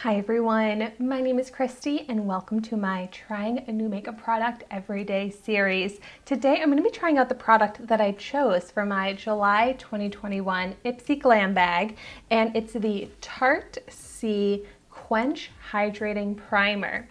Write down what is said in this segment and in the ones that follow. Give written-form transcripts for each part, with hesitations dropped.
Hi everyone, my name is Christy and welcome to my Trying a New Makeup Product Everyday series. Today I'm going to be trying out the product that I chose for my July 2021 Ipsy Glam Bag, and it's the Tarte Quench Hydrating Primer.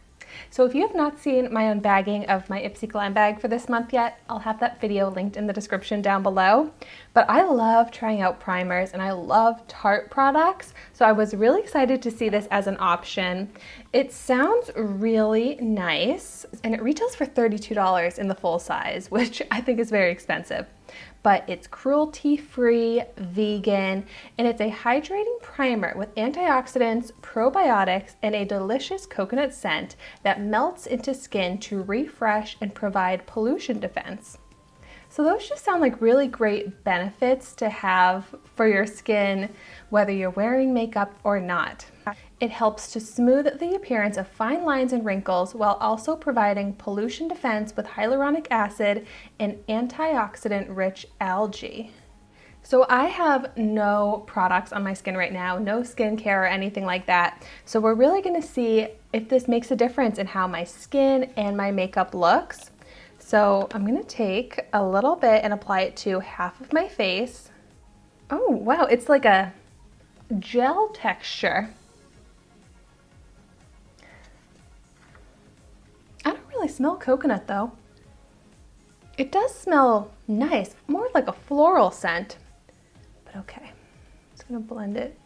So if you have not seen my unbagging of my Ipsy Glam Bag for this month yet, I'll have that video linked in the description down below. But I love trying out primers and I love Tarte products, so I was really excited to see this as an option. It sounds really nice and it retails for $32 in the full size, which I think is very expensive. But it's cruelty-free, vegan, and it's a hydrating primer with antioxidants, probiotics, and a delicious coconut scent that melts into skin to refresh and provide pollution defense. So those just sound like really great benefits to have for your skin, whether you're wearing makeup or not. It helps to smooth the appearance of fine lines and wrinkles while also providing pollution defense with hyaluronic acid and antioxidant-rich algae. So I have no products on my skin right now, no skincare or anything like that. So we're really going to see if this makes a difference in how my skin and my makeup looks. So I'm going to take a little bit and apply it to half of my face. Oh wow, it's like a gel texture. I smell coconut though. It does smell nice, more like a floral scent, but okay. I'm just gonna blend it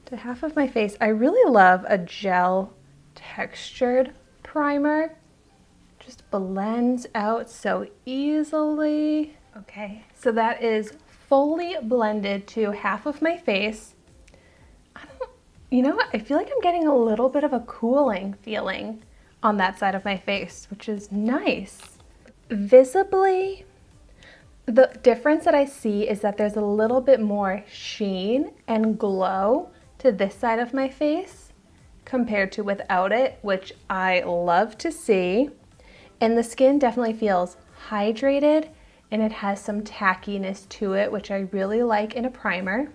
to half of my face. I really love a gel textured primer. Just blends out so easily. Okay, so that is fully blended to half of my face. You know what? I feel like I'm getting a little bit of a cooling feeling on that side of my face, which is nice. Visibly, the difference that I see is that there's a little bit more sheen and glow to this side of my face compared to without it, which I love to see. And the skin definitely feels hydrated and it has some tackiness to it, which I really like in a primer,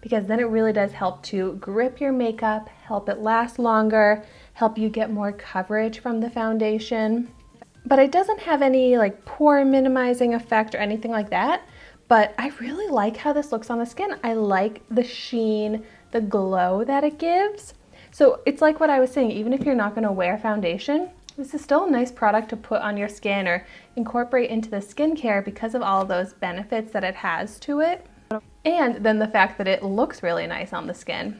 because then it really does help to grip your makeup, help it last longer, help you get more coverage from the foundation. But it doesn't have any like pore minimizing effect or anything like that. But I really like how this looks on the skin. I like the sheen, the glow that it gives. So it's like what I was saying, even if you're not gonna wear foundation, this is still a nice product to put on your skin or incorporate into the skincare because of all of those benefits that it has to it. And then the fact that it looks really nice on the skin.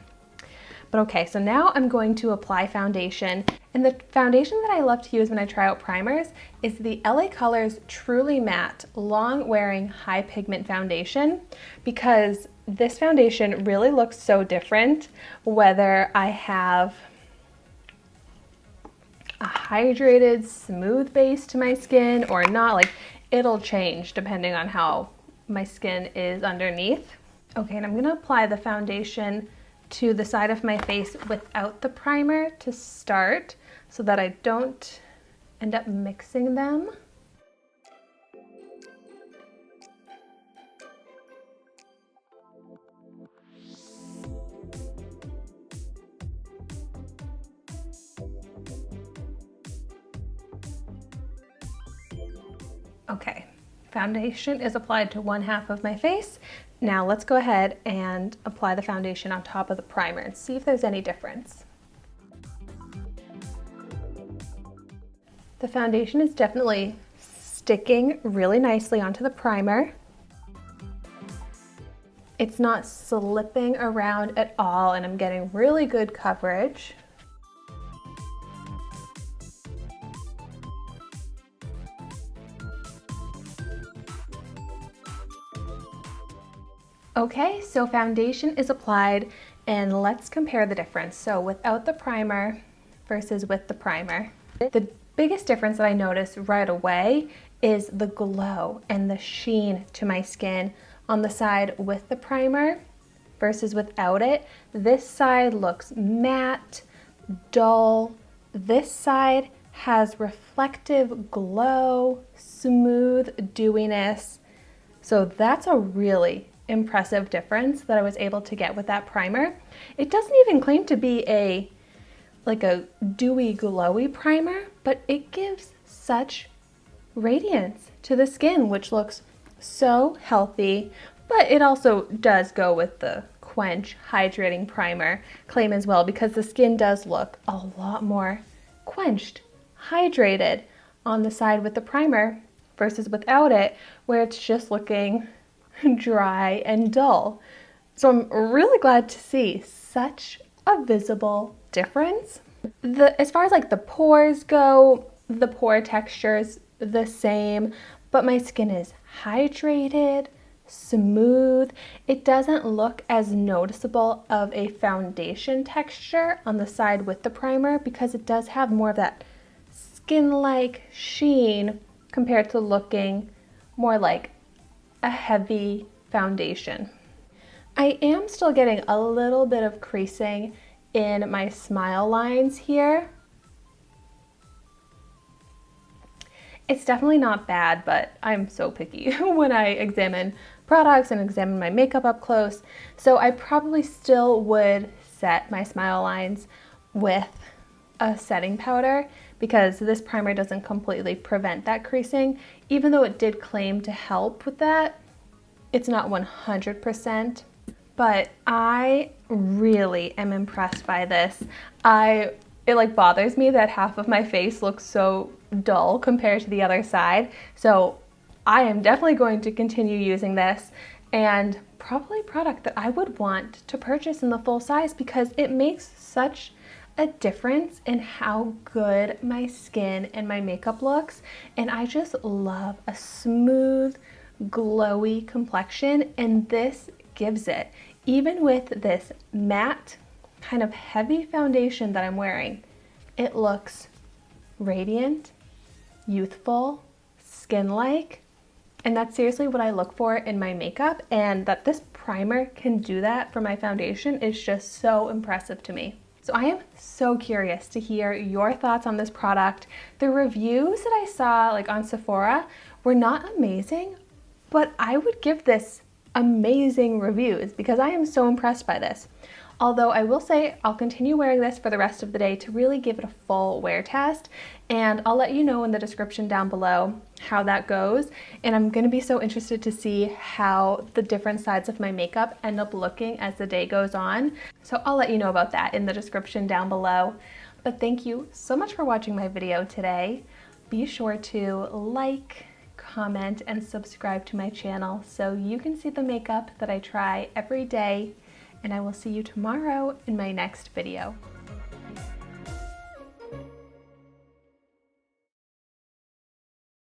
But okay, so now I'm going to apply foundation. And the foundation that I love to use when I try out primers is the LA Colors Truly Matte Long Wearing High Pigment Foundation, because this foundation really looks so different whether I have a hydrated, smooth base to my skin or not. Like, it'll change depending on how my skin is underneath. Okay, and I'm gonna apply the foundation to the side of my face without the primer to start so that I don't end up mixing them. Okay, foundation is applied to one half of my face. Now let's go ahead and apply the foundation on top of the primer and see if there's any difference. The foundation is definitely sticking really nicely onto the primer. It's not slipping around at all and I'm getting really good coverage. Okay, so foundation is applied and let's compare the difference. So without the primer versus with the primer. The biggest difference that I noticed right away is the glow and the sheen to my skin on the side with the primer versus without it. This side looks matte, dull. This side has reflective glow, smooth dewiness. So that's a really impressive difference that I was able to get with that primer. It doesn't even claim to be like a dewy, glowy primer, but it gives such radiance to the skin, which looks so healthy. But it also does go with the Quench Hydrating Primer claim as well, because the skin does look a lot more quenched, hydrated on the side with the primer versus without it, where it's just looking dry and dull. So I'm really glad to see such a visible difference. As far as like the pores go, the pore texture is the same, but my skin is hydrated, smooth. It doesn't look as noticeable of a foundation texture on the side with the primer, because it does have more of that skin-like sheen compared to looking more like a heavy foundation. I am still getting a little bit of creasing in my smile lines here. It's definitely not bad, but I'm so picky when I examine products and examine my makeup up close. So I probably still would set my smile lines with a setting powder, because this primer doesn't completely prevent that creasing. Even though it did claim to help with that, it's not 100%. But I really am impressed by this. It like bothers me that half of my face looks so dull compared to the other side. So I am definitely going to continue using this, and probably a product that I would want to purchase in the full size, because it makes such a difference in how good my skin and my makeup looks. And I just love a smooth, glowy complexion, and this gives it. Even with this matte, kind of heavy foundation that I'm wearing, it looks radiant, youthful, skin-like, and that's seriously what I look for in my makeup, and that this primer can do that for my foundation is just so impressive to me. So I am so curious to hear your thoughts on this product. The reviews that I saw like on Sephora were not amazing, but I would give this amazing reviews because I am so impressed by this. Although I will say I'll continue wearing this for the rest of the day to really give it a full wear test, and I'll let you know in the description down below how that goes. And I'm going to be so interested to see how the different sides of my makeup end up looking as the day goes on. So I'll let you know about that in the description down below. But thank you so much for watching my video today. Be sure to like, comment, and subscribe to my channel so you can see the makeup that I try every day. And I will see you tomorrow in my next video.